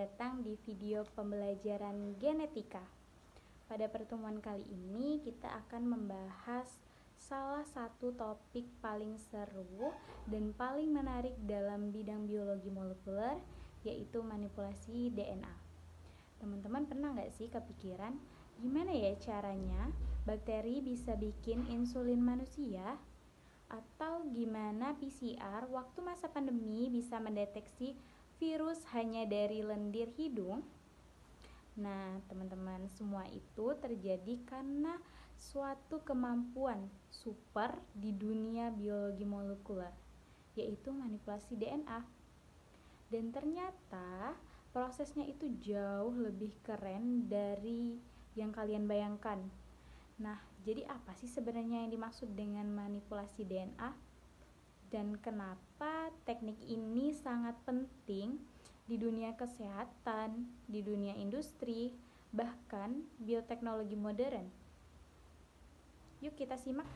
datang di video pembelajaran genetika. Pada pertemuan kali ini kita akan membahas salah satu topik paling seru dan paling menarik dalam bidang biologi molekuler, yaitu manipulasi DNA. Teman-teman pernah nggak sih kepikiran gimana ya caranya bakteri bisa bikin insulin manusia? Atau gimana PCR waktu masa pandemi bisa mendeteksi virus hanya dari lendir hidung? Nah, teman-teman, semua itu terjadi karena suatu kemampuan super di dunia biologi molekuler, yaitu manipulasi DNA. Dan ternyata prosesnya itu jauh lebih keren dari yang kalian bayangkan. Nah, jadi apa sih sebenarnya yang dimaksud dengan manipulasi DNA? Dan kenapa teknik ini sangat penting di dunia kesehatan, di dunia industri, bahkan bioteknologi modern? Yuk kita simak.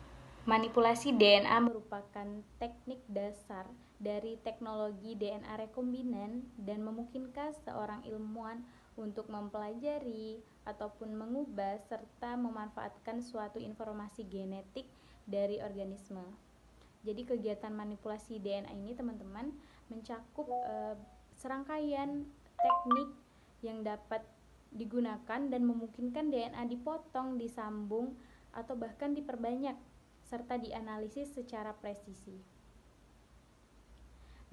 Manipulasi DNA merupakan teknik dasar dari teknologi DNA rekombinan dan memungkinkan seorang ilmuwan untuk mempelajari ataupun mengubah serta memanfaatkan suatu informasi genetik dari organisme. Jadi kegiatan manipulasi DNA ini teman-teman mencakup serangkaian teknik yang dapat digunakan dan memungkinkan DNA dipotong, disambung, atau bahkan diperbanyak serta dianalisis secara presisi.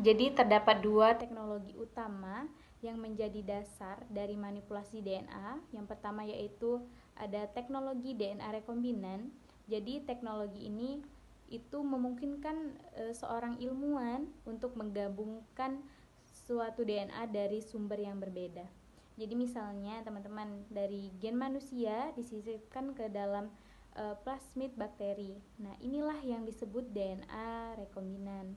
Jadi terdapat dua teknologi utama yang menjadi dasar dari manipulasi DNA. Yang pertama yaitu ada teknologi DNA rekombinan. Jadi teknologi ini itu memungkinkan seorang ilmuwan untuk menggabungkan suatu DNA dari sumber yang berbeda. Jadi misalnya teman-teman, dari gen manusia disisipkan ke dalam plasmid bakteri. Nah, inilah yang disebut DNA rekombinan.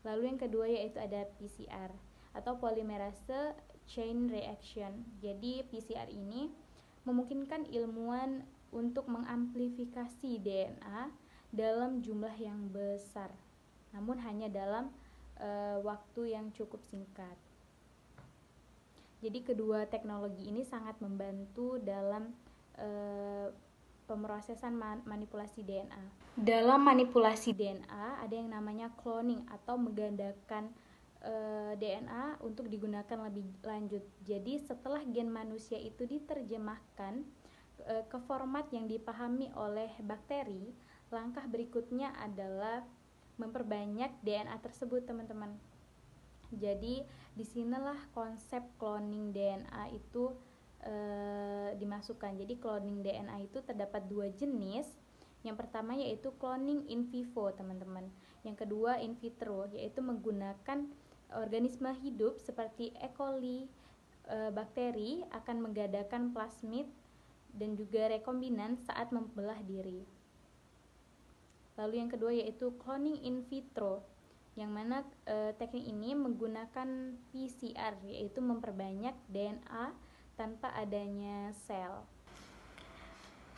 Lalu yang kedua yaitu ada PCR atau polymerase chain reaction. Jadi PCR ini memungkinkan ilmuwan untuk mengamplifikasi DNA dalam jumlah yang besar, namun hanya dalam waktu yang cukup singkat. Jadi kedua teknologi ini sangat membantu dalam pemrosesan manipulasi DNA. Dalam manipulasi DNA ada yang namanya cloning atau menggandakan DNA untuk digunakan lebih lanjut. Jadi setelah gen manusia itu diterjemahkan ke format yang dipahami oleh bakteri, langkah berikutnya adalah memperbanyak DNA tersebut, teman-teman. Jadi disinilah konsep cloning DNA itu dimasukkan. Jadi cloning DNA itu terdapat dua jenis. Yang pertama yaitu cloning in vivo, teman-teman. Yang kedua in vitro, yaitu menggunakan organisme hidup seperti E. coli, bakteri akan menggandakan plasmid dan juga rekombinan saat membelah diri. Lalu yang kedua yaitu cloning in vitro, yang mana teknik ini menggunakan PCR, yaitu memperbanyak DNA tanpa adanya sel.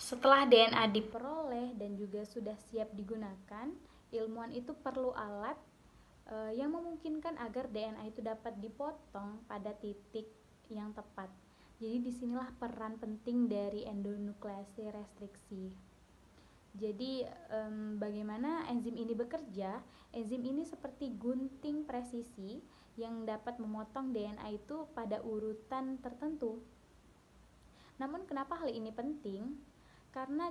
Setelah DNA diperoleh dan juga sudah siap digunakan, ilmuwan itu perlu alat yang memungkinkan agar DNA itu dapat dipotong pada titik yang tepat. Jadi disinilah peran penting dari endonuklease restriksi. Jadi bagaimana enzim ini bekerja? Enzim ini seperti gunting presisi yang dapat memotong DNA itu pada urutan tertentu. Namun kenapa hal ini penting? Karena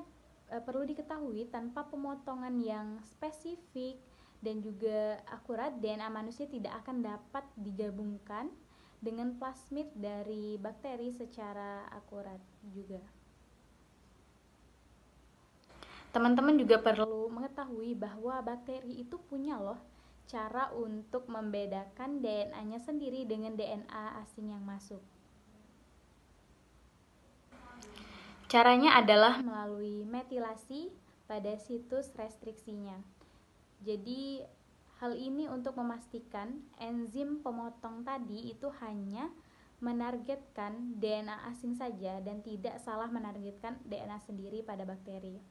perlu diketahui tanpa pemotongan yang spesifik dan juga akurat, DNA manusia tidak akan dapat digabungkan dengan plasmid dari bakteri secara akurat juga. Teman-teman juga perlu mengetahui bahwa bakteri itu punya loh cara untuk membedakan DNA-nya sendiri dengan DNA asing yang masuk. Caranya adalah melalui metilasi pada situs restriksinya. Jadi hal ini untuk memastikan enzim pemotong tadi itu hanya menargetkan DNA asing saja dan tidak salah menargetkan DNA sendiri pada bakteri.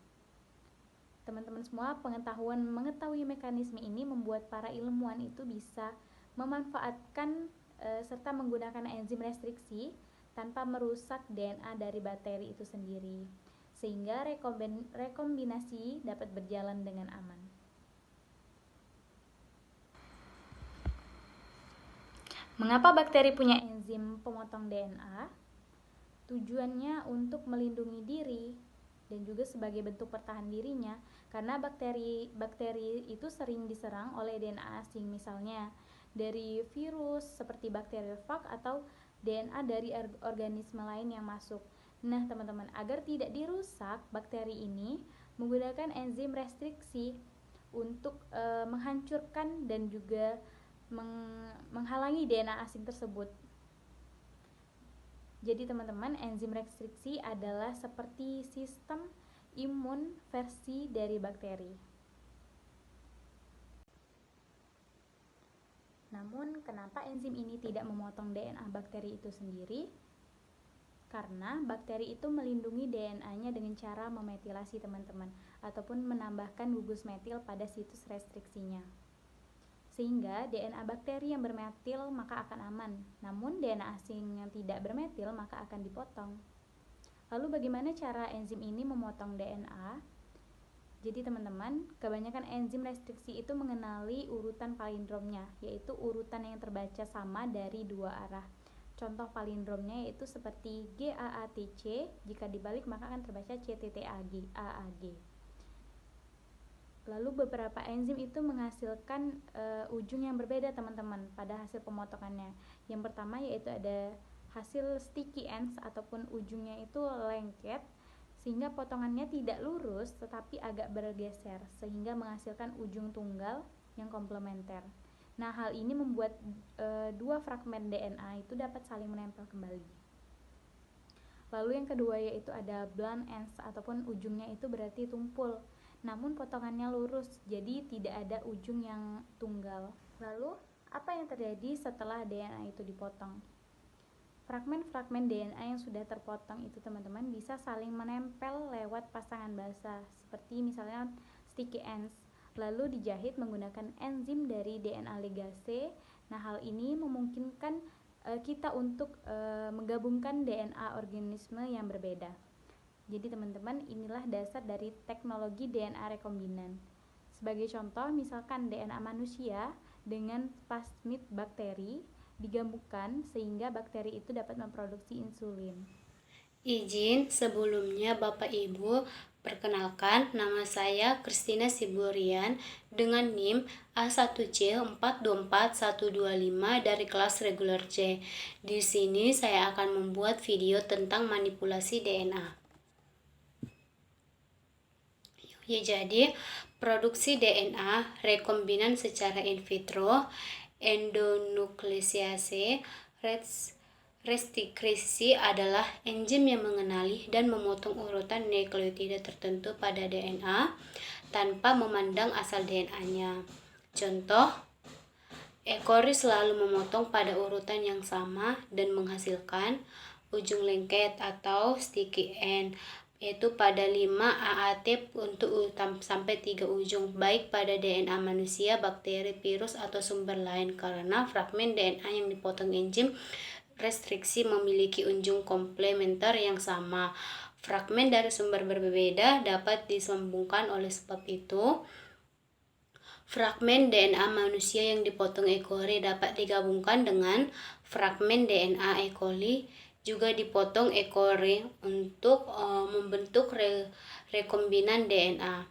Teman-teman semua, mengetahui mekanisme ini membuat para ilmuwan itu bisa memanfaatkan serta menggunakan enzim restriksi tanpa merusak DNA dari bakteri itu sendiri, sehingga rekombinasi dapat berjalan dengan aman. Mengapa bakteri punya enzim pemotong DNA? Tujuannya untuk melindungi diri dan juga sebagai bentuk pertahan dirinya, karena bakteri itu sering diserang oleh DNA asing, misalnya dari virus seperti bakteriofag atau DNA dari organisme lain yang masuk. Nah, teman-teman, agar tidak dirusak, bakteri ini menggunakan enzim restriksi untuk menghancurkan dan juga menghalangi DNA asing tersebut. Jadi teman-teman, enzim restriksi adalah seperti sistem imun versi dari bakteri. Namun, kenapa enzim ini tidak memotong DNA bakteri itu sendiri? Karena bakteri itu melindungi DNA-nya dengan cara memetilasi, teman-teman, ataupun menambahkan gugus metil pada situs restriksinya. Sehingga DNA bakteri yang bermetil maka akan aman, namun DNA asing yang tidak bermetil maka akan dipotong. Lalu bagaimana cara enzim ini memotong DNA? Jadi teman-teman, kebanyakan enzim restriksi itu mengenali urutan palindromnya, yaitu urutan yang terbaca sama dari dua arah. Contoh palindromnya yaitu seperti GAATC, jika dibalik maka akan terbaca CTTAG. Lalu beberapa enzim itu menghasilkan ujung yang berbeda, teman-teman, pada hasil pemotongannya. Yang pertama yaitu ada hasil sticky ends ataupun ujungnya itu lengket, sehingga potongannya tidak lurus tetapi agak bergeser, sehingga menghasilkan ujung tunggal yang komplementer. Nah, hal ini membuat dua fragmen DNA itu dapat saling menempel kembali. Lalu yang kedua yaitu ada blunt ends ataupun ujungnya itu berarti tumpul, namun potongannya lurus, jadi tidak ada ujung yang tunggal. Lalu apa yang terjadi setelah DNA itu dipotong? Fragmen-fragmen DNA yang sudah terpotong itu, teman-teman, bisa saling menempel lewat pasangan basah, seperti misalnya sticky ends, lalu dijahit menggunakan enzim dari DNA ligase. Nah, hal ini memungkinkan kita untuk menggabungkan DNA organisme yang berbeda. Jadi teman-teman, inilah dasar dari teknologi DNA rekombinan. Sebagai contoh, misalkan DNA manusia dengan plasmid bakteri digabungkan sehingga bakteri itu dapat memproduksi insulin. Izin sebelumnya Bapak Ibu, perkenalkan nama saya Christina Siburian dengan NIM A1C424125 dari kelas reguler C. Di sini saya akan membuat video tentang manipulasi DNA. Ya, jadi produksi DNA rekombinan secara in vitro, endonukleasiasi, restriksi adalah enzim yang mengenali dan memotong urutan nukleotida tertentu pada DNA tanpa memandang asal DNA-nya. Contoh, E. coli selalu memotong pada urutan yang sama dan menghasilkan ujung lengket atau sticky end, yaitu pada 5 AAT untuk sampai 3 ujung, baik pada DNA manusia, bakteri, virus, atau sumber lain, karena fragmen DNA yang dipotong enzim restriksi memiliki ujung komplementer yang sama. Fragmen dari sumber berbeda dapat disambungkan, oleh sebab itu fragmen DNA manusia yang dipotong E. coli dapat digabungkan dengan fragmen DNA E. coli juga dipotong E. coli untuk membentuk rekombinan DNA.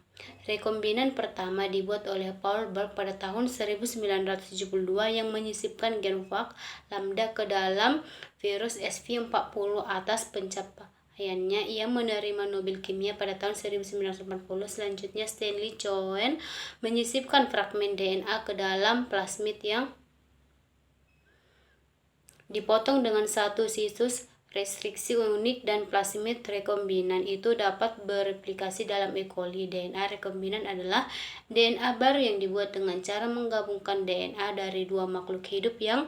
Rekombinan pertama dibuat oleh Paul Berg pada tahun 1972 yang menyisipkan gen fag lambda ke dalam virus SV40. Atas pencapaiannya, ia menerima Nobel Kimia pada tahun 1980. Selanjutnya, Stanley Cohen menyisipkan fragmen DNA ke dalam plasmid yang dipotong dengan satu situs restriksi unik, dan plasmid rekombinan itu dapat bereplikasi dalam E. coli. DNA rekombinan adalah DNA baru yang dibuat dengan cara menggabungkan DNA dari dua makhluk hidup yang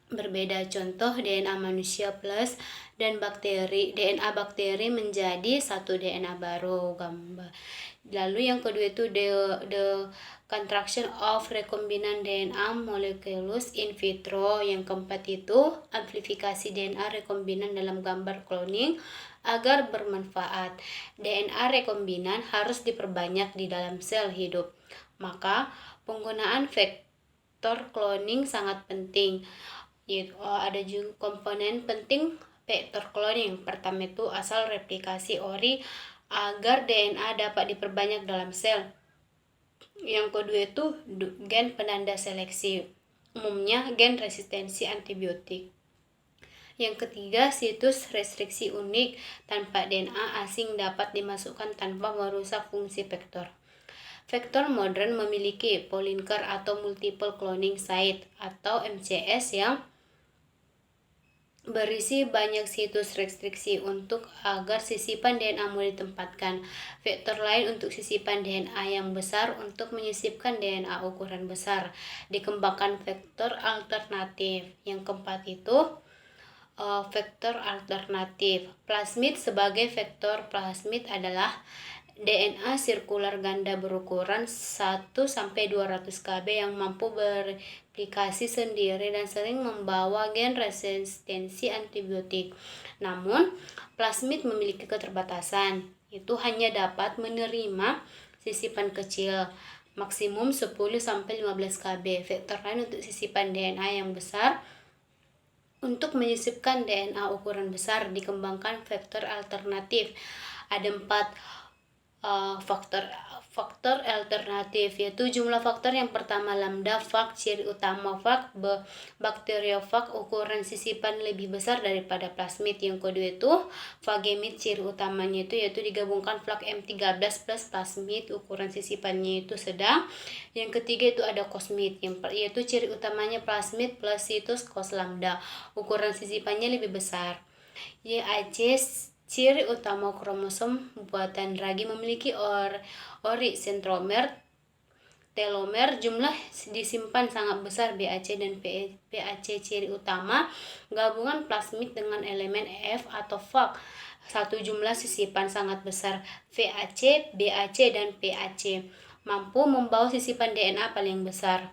berbeda. Contoh, DNA manusia plus dan DNA bakteri menjadi satu DNA baru. Gambar. Lalu yang kedua itu the contraction of recombinant DNA molecules in vitro. Yang keempat itu amplifikasi DNA rekombinan dalam gambar cloning agar bermanfaat. DNA rekombinan harus diperbanyak di dalam sel hidup. Maka penggunaan vektor cloning sangat penting. Ada juga komponen penting vektor cloning. Pertama itu asal replikasi ori agar DNA dapat diperbanyak dalam sel. Yang kedua itu gen penanda seleksi, umumnya gen resistensi antibiotik. Yang ketiga, situs restriksi unik tanpa DNA asing dapat dimasukkan tanpa merusak fungsi vektor. Vektor modern memiliki polinker atau multiple cloning site atau MCS yang berisi banyak situs restriksi untuk agar sisipan DNA mudah ditempatkan. Vektor lain untuk sisipan DNA yang besar untuk menyisipkan DNA ukuran besar. Dikembangkan vektor alternatif. Yang keempat itu vektor alternatif. Plasmid sebagai vektor. Plasmid adalah DNA sirkular ganda berukuran 1-200 kb yang mampu bereplikasi sendiri dan sering membawa gen resistensi antibiotik. Namun, plasmid memiliki keterbatasan, itu hanya dapat menerima sisipan kecil, maksimum 10-15 kb. Vektor lain untuk sisipan DNA yang besar. Untuk menyisipkan DNA ukuran besar dikembangkan vektor alternatif. Ada 4 faktor alternatif, yaitu jumlah faktor. Yang pertama lambda fag, ciri utama fag, bakteriofag, ukuran sisipan lebih besar daripada plasmid. Yang kedua itu fagemid, ciri utamanya itu yaitu digabungkan flag M13 plus plasmid, ukuran sisipannya itu sedang. Yang ketiga itu ada cosmid, yaitu ciri utamanya plasmid plus situs cos lambda, ukuran sisipannya lebih besar. YAC, ciri utama kromosom buatan ragi, memiliki ori sentromer, telomer, jumlah disimpan sangat besar. BAC dan PAC, ciri utama gabungan plasmid dengan elemen F atau fag, satu jumlah sisipan sangat besar. VAC, BAC, dan PAC mampu membawa sisipan DNA paling besar.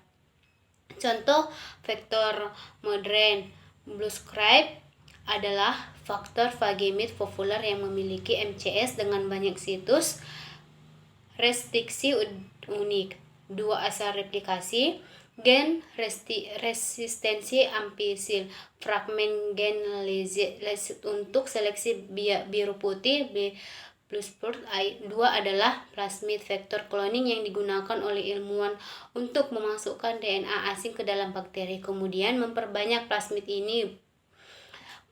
Contoh vektor modern Bluescribe adalah faktor fagemid populer yang memiliki MCS dengan banyak situs restriksi unik, 2 asal replikasi, gen resistensi ampisil, fragmen gen untuk seleksi biru putih, B++. 2 adalah plasmid, vektor cloning yang digunakan oleh ilmuwan untuk memasukkan DNA asing ke dalam bakteri, kemudian memperbanyak. Plasmid ini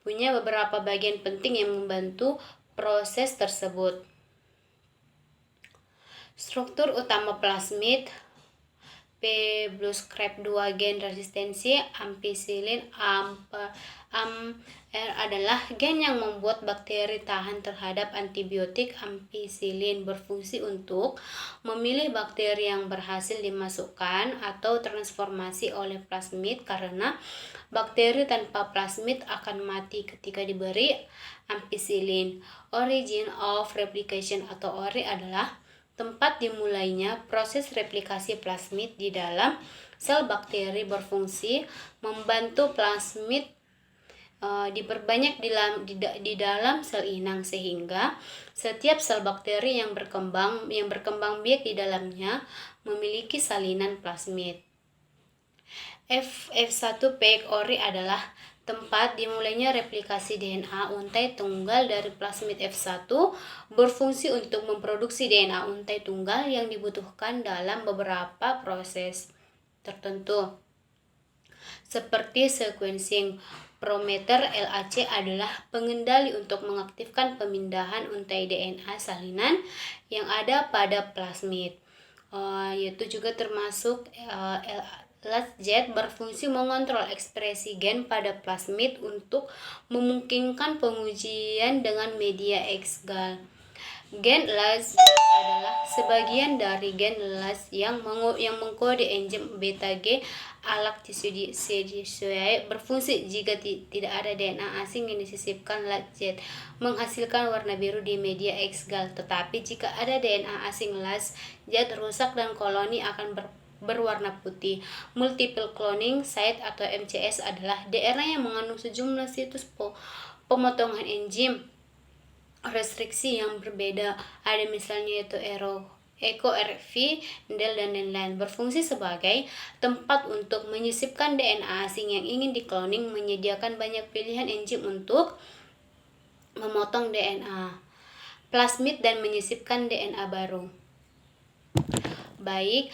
punya beberapa bagian penting yang membantu proses tersebut. Struktur utama plasmid P+2 gen resistensi ampicillin adalah gen yang membuat bakteri tahan terhadap antibiotik. Ampicillin berfungsi untuk memilih bakteri yang berhasil dimasukkan atau transformasi oleh plasmid, karena bakteri tanpa plasmid akan mati ketika diberi ampicillin. Origin of replication atau ORI adalah tempat dimulainya proses replikasi plasmid di dalam sel bakteri, berfungsi membantu plasmid diperbanyak di dalam sel inang, sehingga setiap sel bakteri yang berkembang biak di dalamnya memiliki salinan plasmid. F1 peak ORI adalah tempat dimulainya replikasi DNA untai tunggal dari plasmid F1, berfungsi untuk memproduksi DNA untai tunggal yang dibutuhkan dalam beberapa proses tertentu, seperti sequencing. Promoter LAC adalah pengendali untuk mengaktifkan pemindahan untai DNA salinan yang ada pada plasmid, yaitu juga termasuk LAZ, berfungsi mengontrol ekspresi gen pada plasmid untuk memungkinkan pengujian dengan media ex gal. Gen LAS adalah sebagian dari gen LAS yang mengkode enzim beta G alaktisidase berfungsi jika tidak ada DNA asing yang disisipkan LAS Z menghasilkan warna biru di media X-gal. Tetapi jika ada DNA asing LAS Z rusak dan koloni akan berwarna putih. Multiple cloning site atau MCS adalah daerah yang mengandung sejumlah situs pemotongan enzim restriksi yang berbeda. Ada misalnya yaitu EcoRV, Del dan lain-lain. Berfungsi sebagai tempat untuk menyisipkan DNA asing yang ingin dikloning, menyediakan banyak pilihan enzim untuk memotong DNA, plasmid dan menyisipkan DNA baru. Baik,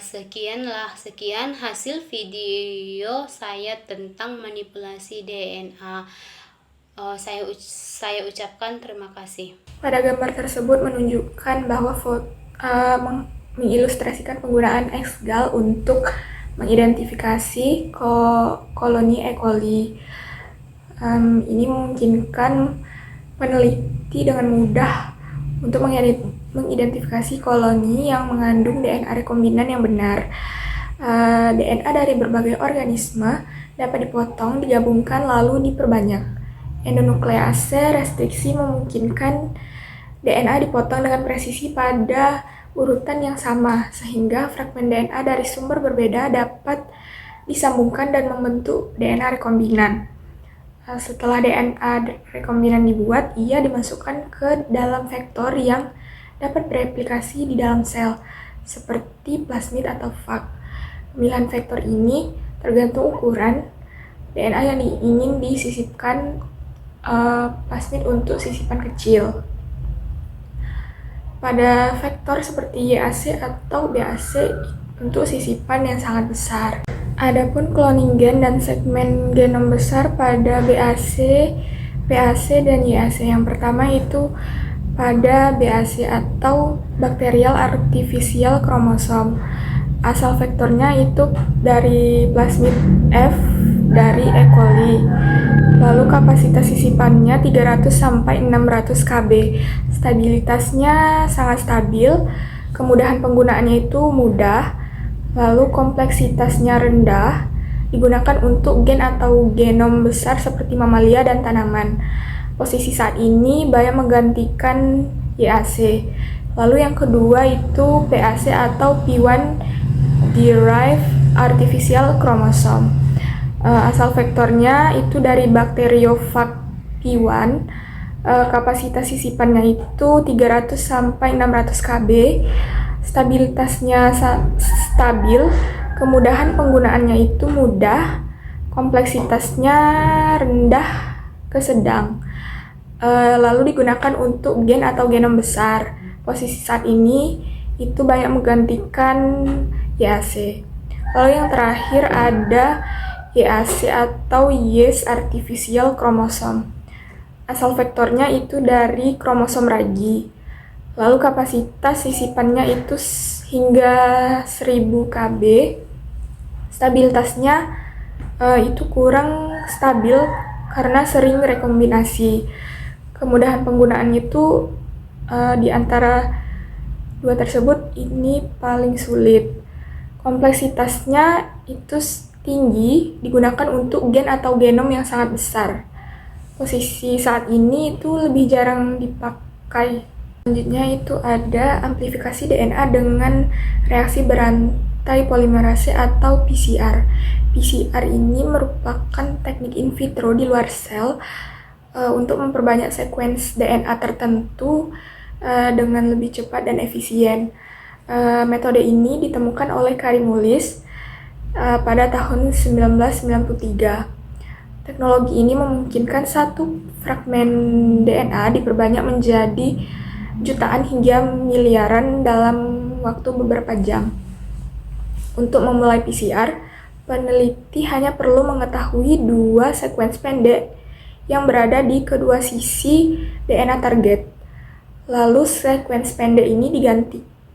sekian hasil video saya tentang manipulasi DNA. Saya ucapkan terima kasih. Pada gambar tersebut menunjukkan bahwa mengilustrasikan penggunaan X-gal untuk mengidentifikasi koloni E. coli. Ini memungkinkan peneliti dengan mudah untuk mengidentifikasi koloni yang mengandung DNA rekombinan yang benar. DNA dari berbagai organisme dapat dipotong, digabungkan, lalu diperbanyak. Endonuklease restriksi memungkinkan DNA dipotong dengan presisi pada urutan yang sama, sehingga fragmen DNA dari sumber berbeda dapat disambungkan dan membentuk DNA rekombinan. Setelah DNA rekombinan dibuat, ia dimasukkan ke dalam vektor yang dapat bereplikasi di dalam sel, seperti plasmid atau fag. Pemilihan vektor ini tergantung ukuran DNA yang ingin disisipkan plasmid untuk sisipan kecil. Pada vektor seperti YAC atau BAC untuk sisipan yang sangat besar. Adapun cloning gen dan segmen genom besar pada BAC, PAC, dan YAC. Yang pertama itu pada BAC atau Bacterial Artificial Chromosome. Asal vektornya itu dari plasmid F dari E. coli. Lalu kapasitas sisipannya 300 sampai 600 kb. Stabilitasnya sangat stabil, kemudahan penggunaannya itu mudah, lalu kompleksitasnya rendah, digunakan untuk gen atau genom besar seperti mamalia dan tanaman. Posisi saat ini Bayer menggantikan YAC. Lalu yang kedua itu PAC atau P1 Derived Artificial Chromosome. Asal vektornya itu dari bakteriofag P1. Kapasitas sisipannya itu 300 sampai 600 kb. Stabilitasnya stabil, kemudahan penggunaannya itu mudah, kompleksitasnya rendah ke sedang. Lalu digunakan untuk gen atau genom besar. Posisi saat ini itu banyak menggantikan YAC. Lalu yang terakhir ada YAC atau Yes Artificial Chromosome. Asal vektornya itu dari kromosom ragi. Lalu kapasitas sisipannya itu hingga 1000 kb. Stabilitasnya itu kurang stabil karena sering rekombinasi. Kemudahan penggunaan itu di antara dua tersebut ini paling sulit. Kompleksitasnya itu tinggi, digunakan untuk gen atau genom yang sangat besar. Posisi saat ini itu lebih jarang dipakai. Selanjutnya itu ada amplifikasi DNA dengan reaksi berantai polimerase atau PCR. PCR ini merupakan teknik in vitro di luar sel untuk memperbanyak sekuens DNA tertentu dengan lebih cepat dan efisien. Metode ini ditemukan oleh Karimulis pada tahun 1993. Teknologi ini memungkinkan satu fragmen DNA diperbanyak menjadi jutaan hingga miliaran dalam waktu beberapa jam. Untuk memulai PCR, peneliti hanya perlu mengetahui 2 sekuens pendek yang berada di kedua sisi DNA target. Lalu sekuens pendek ini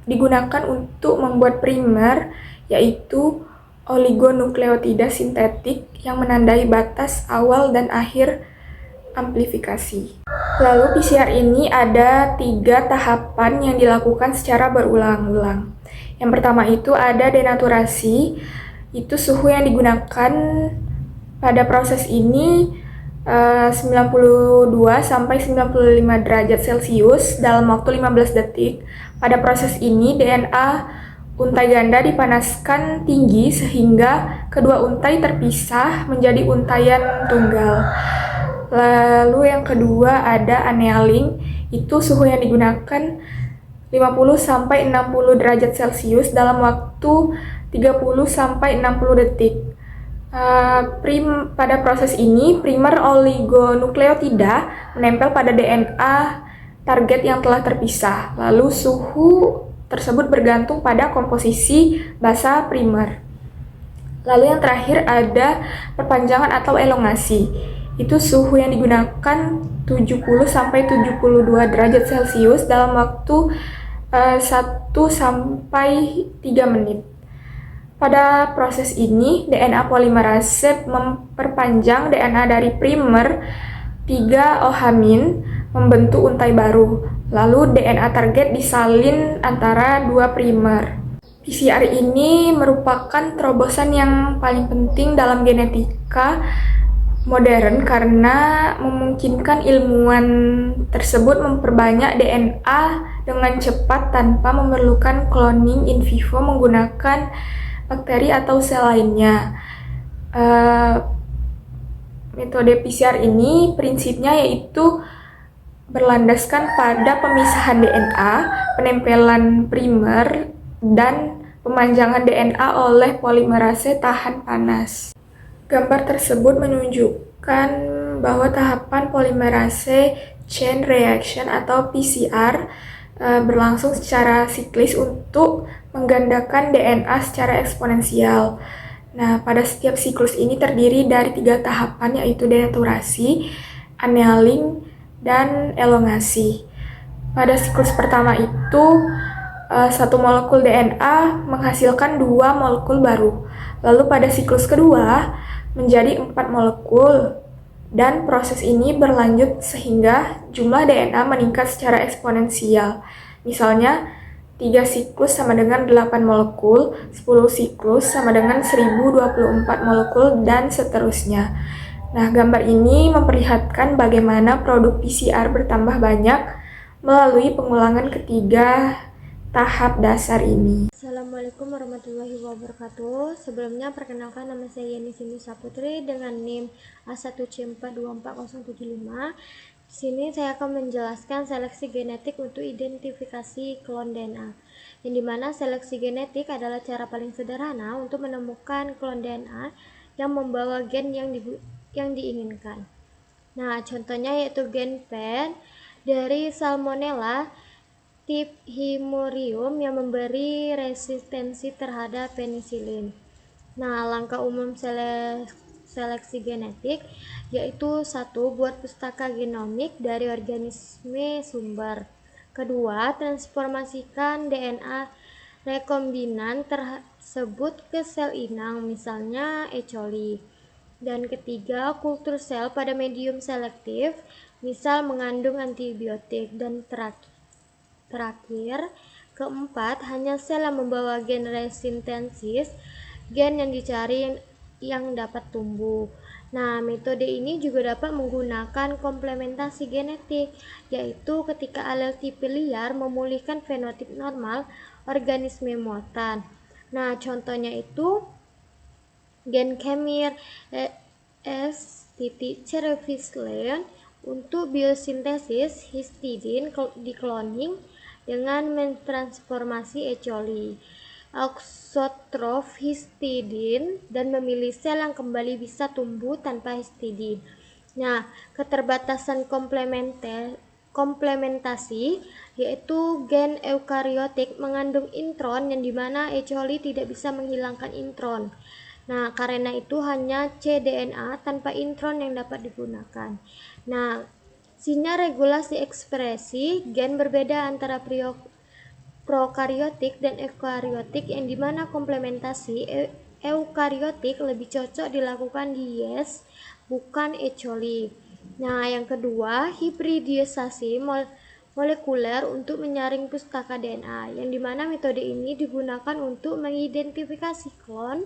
digunakan untuk membuat primer, yaitu oligonukleotida sintetik yang menandai batas awal dan akhir amplifikasi. Lalu PCR ini ada 3 tahapan yang dilakukan secara berulang-ulang. Yang pertama itu ada denaturasi, itu suhu yang digunakan pada proses ini 92 sampai 95 derajat Celcius dalam waktu 15 detik. Pada proses ini DNA untai ganda dipanaskan tinggi sehingga kedua untai terpisah menjadi untaian tunggal. Lalu yang kedua ada annealing, itu suhu yang digunakan 50 sampai 60 derajat Celcius dalam waktu 30 sampai 60 detik. Pada proses ini, primer oligonukleotida menempel pada DNA target yang telah terpisah. Lalu suhu tersebut bergantung pada komposisi basa primer. Lalu yang terakhir ada perpanjangan atau elongasi. Itu suhu yang digunakan 70 sampai 72 derajat Celcius dalam waktu 1 sampai 3 menit. Pada proses ini, DNA polimerase memperpanjang DNA dari primer 3-OH- membentuk untai baru. Lalu DNA target disalin antara 2 primer. PCR ini merupakan terobosan yang paling penting dalam genetika modern karena memungkinkan ilmuwan tersebut memperbanyak DNA dengan cepat tanpa memerlukan cloning in vivo menggunakan bakteri atau sel lainnya. Metode PCR ini prinsipnya yaitu berlandaskan pada pemisahan DNA, penempelan primer, dan pemanjangan DNA oleh polimerase tahan panas. Gambar tersebut menunjukkan bahwa tahapan polimerase chain reaction atau PCR berlangsung secara siklis untuk menggandakan DNA secara eksponensial. Nah, pada setiap siklus ini terdiri dari 3 tahapan yaitu denaturasi, annealing, dan elongasi. Pada siklus pertama itu, 1 molekul DNA menghasilkan 2 molekul baru. Lalu pada siklus kedua menjadi 4 molekul. Dan proses ini berlanjut sehingga jumlah DNA meningkat secara eksponensial. Misalnya, 3 siklus sama dengan 8 molekul, 10 siklus sama dengan 1024 molekul, dan seterusnya. Nah, gambar ini memperlihatkan bagaimana produk PCR bertambah banyak melalui pengulangan ketiga tahap dasar ini. Assalamualaikum warahmatullahi wabarakatuh. Sebelumnya perkenalkan, nama saya Yeni Cindy Saputri dengan NIM A1C424075. Di sini saya akan menjelaskan seleksi genetik untuk identifikasi klon DNA. Yang dimana seleksi genetik adalah cara paling sederhana untuk menemukan klon DNA yang membawa gen yang diinginkan. Nah, contohnya yaitu gen PEN dari Salmonella typhimurium yang memberi resistensi terhadap penisilin. Nah, langkah umum seleksi genetik yaitu 1. Buat pustaka genomik dari organisme sumber. Kedua, transformasikan DNA rekombinan tersebut ke sel inang, misalnya E. coli. Dan ketiga, kultur sel pada medium selektif, misal mengandung antibiotik. Dan terakhir, keempat, hanya sel yang membawa gen resintensis, gen yang dicari yang dapat tumbuh. Nah, metode ini juga dapat menggunakan komplementasi genetik, yaitu ketika alel tipe liar memulihkan fenotip normal organisme muatan. Nah, contohnya itu gen Kemir S.cerevisiae untuk biosintesis histidin dikloning dengan mentransformasi E. coli, auxotroph histidin, dan memilih sel yang kembali bisa tumbuh tanpa histidin. Nah, keterbatasan komplementasi yaitu gen eukariotik mengandung intron yang dimana E. coli tidak bisa menghilangkan intron. Nah, karena itu hanya cDNA tanpa intron yang dapat digunakan. Nah, sinyal regulasi ekspresi gen berbeda antara prokariotik dan eukariotik yang dimana komplementasi eukariotik lebih cocok dilakukan di yeast bukan E. coli. Nah, yang kedua, hibridisasi molekuler untuk menyaring pustaka DNA, yang dimana metode ini digunakan untuk mengidentifikasi klon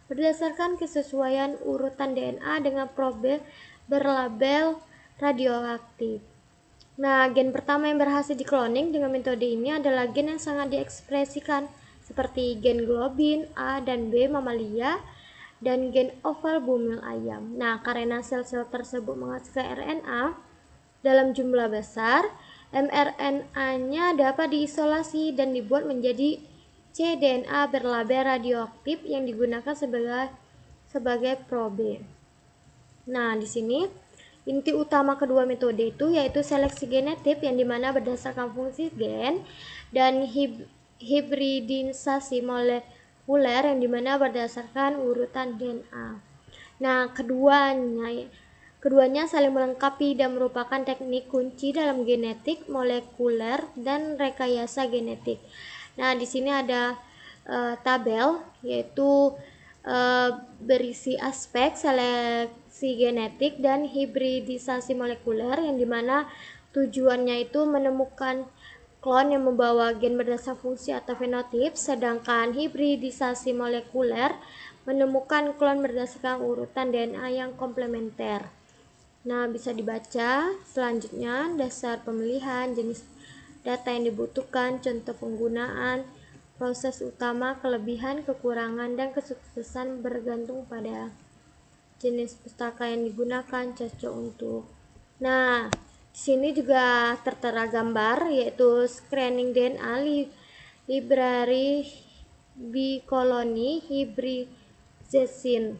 berdasarkan kesesuaian urutan DNA dengan probe berlabel radioaktif. Nah, gen pertama yang berhasil dikloning dengan metode ini adalah gen yang sangat diekspresikan, seperti gen globin A dan B mamalia, dan gen oval bumil ayam. Nah, karena sel-sel tersebut menghasilkan RNA dalam jumlah besar, mRNA-nya dapat diisolasi dan dibuat menjadi cDNA berlabel radioaktif yang digunakan sebagai probe. Nah, di sini inti utama kedua metode itu yaitu seleksi genetik, yang dimana berdasarkan fungsi gen, dan hibridisasi molekuler yang dimana berdasarkan urutan DNA. Nah, keduanya saling melengkapi dan merupakan teknik kunci dalam genetik molekuler dan rekayasa genetik. Nah, di sini ada tabel yaitu berisi aspek seleksi genetik dan hibridisasi molekuler, yang dimana tujuannya itu menemukan klon yang membawa gen berdasar fungsi atau fenotip, sedangkan hibridisasi molekuler menemukan klon berdasarkan urutan DNA yang komplementer. Nah, bisa dibaca selanjutnya dasar pemilihan, jenis data yang dibutuhkan, contoh penggunaan, proses utama, kelebihan, kekurangan, dan kesuksesan bergantung pada jenis pustaka yang digunakan, cocok untuk. Nah, di sini juga tertera gambar yaitu screening DNA library bicolony hybridization.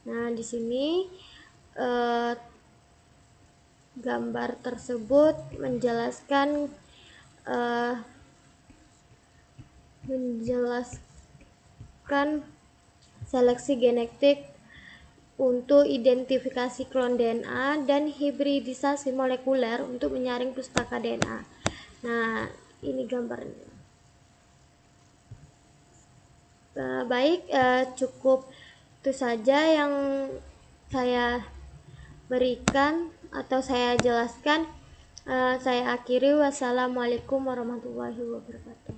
Nah, di sini gambar tersebut menjelaskan seleksi genetik untuk identifikasi klon DNA dan hibridisasi molekuler untuk menyaring pustaka DNA. Nah, ini gambarnya. Baik, cukup itu saja yang saya berikan atau saya jelaskan. Saya akhiri. Wassalamualaikum warahmatullahi wabarakatuh.